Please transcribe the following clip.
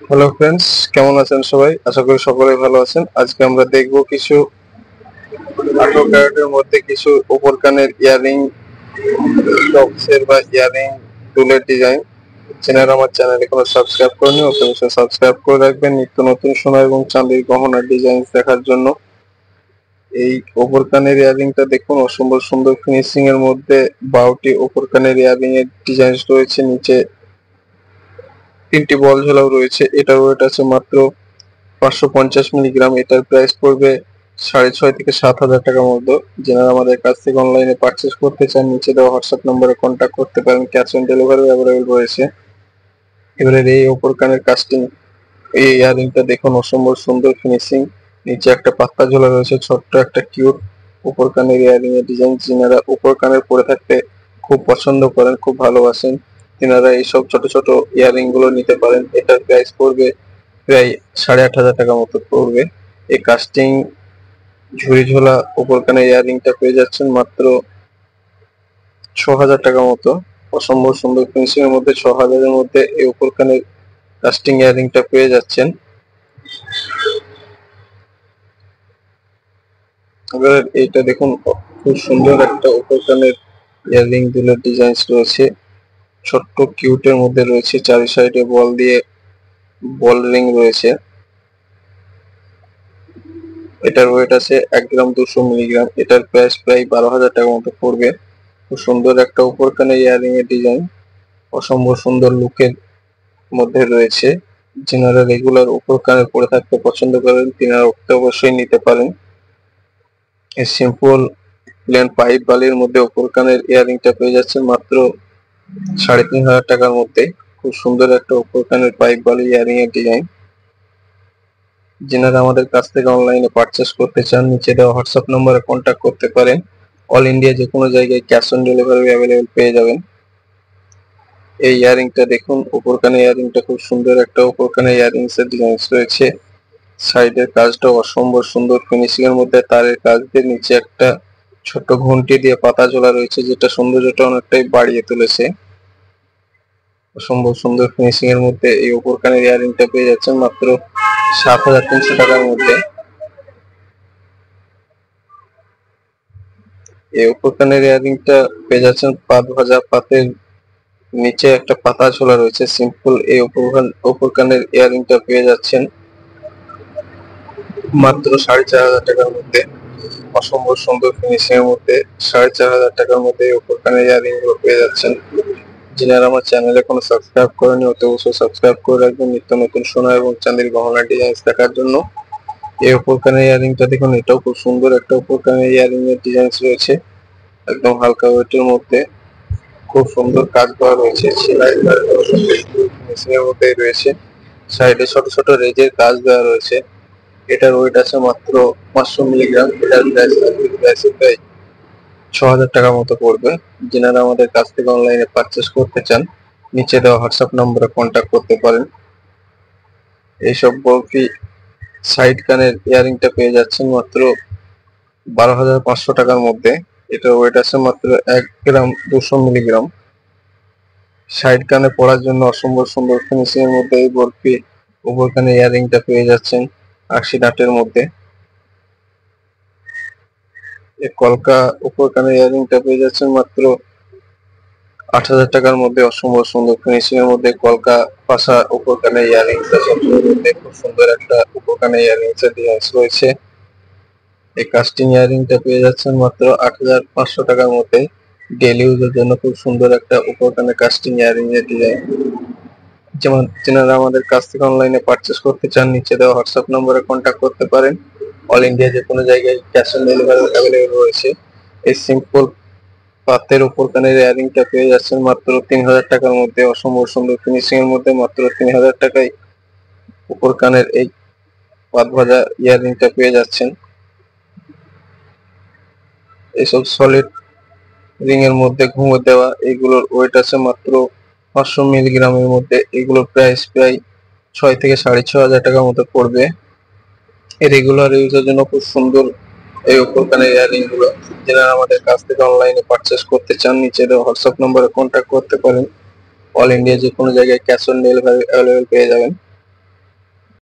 Hello friends, কেমন আছেন সবাই? আশা করি সকলেই ভালো আছেন। আজকে আমরা দেখব কিছু 18 ক্যারেটের মধ্যে কিছু উপর কানের ইয়ারিং টপসের বা ইয়ারিং দুলের ডিজাইন। যারা আমার চ্যানেল এখনো সাবস্ক্রাইব করেনি অবশ্যই সাবস্ক্রাইব করে রাখবেন নিত্য নতুন সোনা এবং চাঁদির গহনার ডিজাইন দেখার জন্য। এই উপর কানের ইয়ারিংটা দেখুন, অসম্ভব সুন্দর ফিনিশিং এর মধ্যে 12টি উপর কানের ইয়ারিং এর ডিজাইন রয়েছে। নিচে 3টি বল ঝোলাও রয়েছে। এটার ওয়েট আছে মাত্র 550 মিলিগ্রাম। এটার প্রাইস পড়বে 6,500 থেকে 7,000 টাকার মধ্যে। যারা আমাদের কাছ থেকে অনলাইনে পারচেস করতে চান নিচে দেওয়া হোয়াটসঅ্যাপ নম্বরে কন্ট্যাক্ট করতে পারেন। ক্যাশ অন ডেলিভারি অ্যাভেলেবল রয়েছে। এবারে এই ওপর কানের কাস্টিং এই ইয়ারিংটা দেখুন, অসম্ভব সুন্দর ফিনিশিং। নিচে একটা পাত্তা ঝোলা রয়েছে, ছোট্ট একটা কিউট উপর কানের ইয়ারিং এর ডিজাইন। যিনারা উপর কানের পরে থাকতে খুব পছন্দ করেন, খুব ভালোবাসেন, তিনারা এইসব ছোট ছোট ইয়ারিং গুলো নিতে পারেন। এটার প্রাইস পড়বে প্রায় 8,500 টাকার মতো পড়বে। এই কাস্টিং ঝুড়ি ঝোলা উপর কানের ইয়ারিংটা পেয়ে যাচ্ছেন মাত্র 6,000 টাকার মতো। অসম্ভব সুন্দর ফিনিশিং এর মধ্যে 6,000 এর মধ্যে এই উপর কানের কাস্টিং ইয়ারিংটা পেয়ে যাচ্ছেন। এবার এইটা দেখুন, খুব সুন্দর একটা উপর কানের ইয়ারিং দুলের ডিজাইন রয়েছে। ছোট্ট কিউটের মধ্যে রয়েছে, চারি সাইডে বল দিয়ে বল রিং রয়েছে। এটার ওয়েট আছে 1 গ্রাম 200 মিলিগ্রাম। এটার প্রাইস প্রায় 12,000 টাকার মতো পড়বে। খুব সুন্দর একটা উপর কানের ইয়ারিং এর ডিজাইন, অসম্ভব সুন্দর লুকের মধ্যে রয়েছে। যিনারা রেগুলার উপর কানে পরে থাকতে পছন্দ করেন তিনারা অবশ্যই নিতে পারেন। এই সিম্পল প্লেন পাইপ বালির মধ্যে উপর কানের ইয়ারিংটা পেয়ে যাচ্ছেন মাত্র 3,500 টাকার মধ্যে। খুব সুন্দর একটা উপর কানের পাইপ বালি ইয়ারিং এর ডিজাইন। যিনারা আমাদের কাছ থেকে অনলাইনে পারচেস করতে চান নিচে দেওয়া হোয়াটসঅ্যাপ নম্বরে কন্ট্যাক্ট করতে পারেন। অল ইন্ডিয়া যে কোনো জায়গায় ক্যাশ অন ডেলিভারি অ্যাভেলেবল পেয়ে যাবেন। এই ইয়ারিংটা দেখুন, উপর কানে ইয়ারিংটা খুব সুন্দর একটা উপর কানে ইয়ারিংস এর ডিজাইন রয়েছে। সাইডের কাজটা অসম্ভব সুন্দর ফিনিশিং এর মধ্যে তারের কাজ দিয়ে নিচে একটা ছোট ঘন্টি দিয়ে পাতা ঝোলা রয়েছে, যেটা সৌন্দর্যটা অনেকটাই বাড়িয়ে তুলেছে। অসম্ভব সুন্দর ফিনিশিং এর মধ্যে এই উপর কানের ইয়ারিংটা পেয়ে যাচ্ছেন মাত্র 7,300 টাকার মধ্যে। এই উপর কানের ইয়ারিংটা পেয়ে যাচ্ছেন পাত ভাজা পাতের নিচে একটা পাতা ঝোলা রয়েছে। সিম্পল এই উপর কানের ইয়ারিংটা পেয়ে যাচ্ছেন মাত্র 4,500 টাকার মধ্যে। অসম্ভব সুন্দর ফিনিশিং এর মধ্যে 4,500 টাকার মধ্যে এই উপর কানের ইয়ারিং গুলো পেয়ে যাচ্ছেন। যিনারা আমার চ্যানেলে কোনো সাবস্ক্রাইব করেনি অবশ্যই সাবস্ক্রাইব করে রাখবেন নিত্য নতুন সোনা এবং চাঁদির গহনার ডিজাইন দেখার জন্য। এই উপর কানের ইয়ারিংটা দেখুন, এটাও খুব সুন্দর একটা উপর কানের ইয়ারিং এর ডিজাইন রয়েছে। একদম হালকা ওয়েটের মধ্যে খুব সুন্দর কাজ করা রয়েছে, সেলাই মেশিনের মধ্যেই রয়েছে। সাইডে ছোট ছোট রেজের কাজ দেওয়া রয়েছে। এটার ওয়েট আছে মাত্র 500 মিলিগ্রাম। এটার প্রাইস প্রায় 6,000 টাকার মতো পড়বে। যিনারা আমাদের কাছ থেকে অনলাইনে পারচেস করতে চান নিচে দেওয়া হোয়াটসঅ্যাপ নম্বরে কন্ট্যাক্ট করতে পারেন। এইসব বরফি সাইড কানের ইয়ারিংটা পেয়ে যাচ্ছেন মাত্র 12,500 টাকার মধ্যে। এটার ওয়েট আছে মাত্র 1 গ্রাম 200 মিলিগ্রাম। সাইড কানে পরার জন্য অসম্ভব সুন্দর ফিনিশিং এর মধ্যে এই বরফি উপর কানে ইয়ারিংটা পেয়ে যাচ্ছেন 80 নাটের মধ্যে। এই কলকা উপর কানে ইয়ারিংটা পেয়ে যাচ্ছেন মাত্র 8,000 টাকার মধ্যে। অসম্ভব সুন্দর ফিনিশিং এর মধ্যে কলকা পাশা উপর কানে ইয়ারিংটা খুব সুন্দর একটা উপর কানে ইয়ারিংস এর ডিজাইন রয়েছে। এই কাস্টিং ইয়ারিংটা পেয়ে যাচ্ছেন মাত্র 8,500 টাকার মধ্যে। ডেলি ইউজের জন্য খুব সুন্দর একটা উপর কানে কাস্টিং ইয়ারিং এর ডিজাইন। যেমন যারা আমাদের কাছ থেকে অনলাইনে পারচেস করতে চান নিচে দেওয়া হোয়াটসঅ্যাপ নম্বরে কন্ট্যাক্ট করতে পারেন। অল ইন্ডিয়া যে কোনো জায়গায় ক্যাশ অন ডেলিভারি অ্যাভেলেবল রয়েছে। এই সিম্পল পাতের উপর কানের ইয়ারিংটা পেয়ে যাচ্ছেন মাত্র 3,000 টাকার মধ্যে। অসম্ভব সুন্দর ফিনিশিং এর মধ্যে মাত্র 3,000 টাকায় উপর কানের এই পাত ভাজা ইয়ারিংটা পেয়ে যাচ্ছেন। এইসব সলিড রিং এর মধ্যে ঘুমো দেওয়া এগুলোর ওয়েট আছে মাত্র 500 মিলিগ্রামের মধ্যে। এগুলোর প্রাইস প্রায় 6 থেকে 6,500 টাকার মতো পড়বে। রেগুলার ইউজের জন্য খুব সুন্দর এই উপর কানের ইয়ারিং গুলো। যারা আমাদের কাছ থেকে অনলাইনে পারচেস করতে চান নিচে দেওয়া হোয়াটসঅ্যাপ নম্বরে কন্ট্যাক্ট করতে পারেন। অল ইন্ডিয়া যে কোনো জায়গায় ক্যাশ অন ডেলিভারি অ্যাভেলেবল পেয়ে যাবেন।